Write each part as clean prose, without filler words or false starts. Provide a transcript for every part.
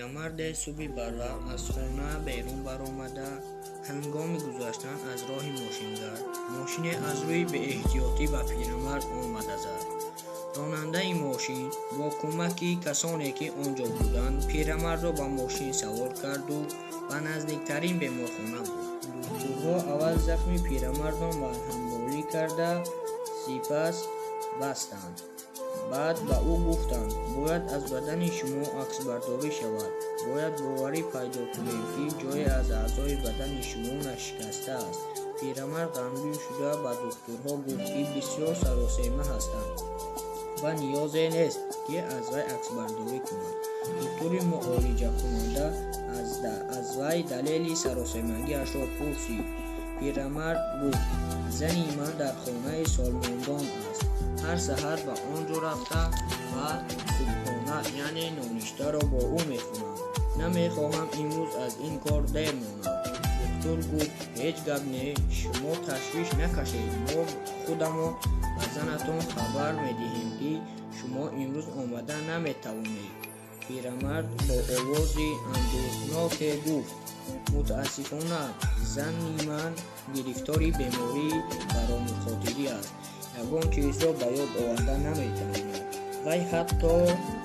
پیرمرد صبح برق از خانه بیرون برآمده هنگام گذشتن از راه ماشین از روی به احتیاطی به پیرمرد آمده زد. راننده این ماشین با کمک کسانی که آنجا بودند پیرمرد را به ماشین سوار کرد و به نزدیکترین بیمارخانه برد. دکترها اول زخم پیرمرد را مرهم‌مالی کرده سپس بستند. بعد به او گفتند باید از بدن شما عکس برداری شود. باید باوری پیدا کنیم که جای از اعضای بدن شما نشکسته است. پیرمرد غمگین شده به دکترها گفت که بسیار سراسیمه هستند و نیازی نیست که از وی عکس برداری کنند. دکتر معالجه کننده از وی دلیل سراسیمگی‌اش را پرسید. پیرمرد گفت زنی من در خانه سالمندان است. هر سحر به آنجا رفته و صبحانه یعنی نانشته را با او میخوانم. نمیخواهم امروز از این کار دیر مانم. دکتر گفت هیچ گپ نه، شما تشویش نکشید. ما خودمان به زنتان خبر میدهیم که شما امروز آمده نمیتوانید. پیرمرد با آوازی اندوهناک گفت متاسفانه زنی من گرفتاری بیماری فرامخاطری است. یگان چیز را به یاد آورده نمیتواند. وی حتی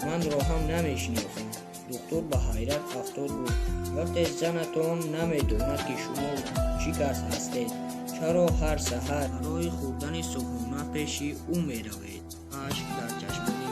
من را هم نمیشناسم. دکتر به حیرت افتاد و وقتی زنتان نمیداند که شما چی کس هستید چرا هر سحر برای خوردن صبحانه پیش او میروید؟ اشک در چشمان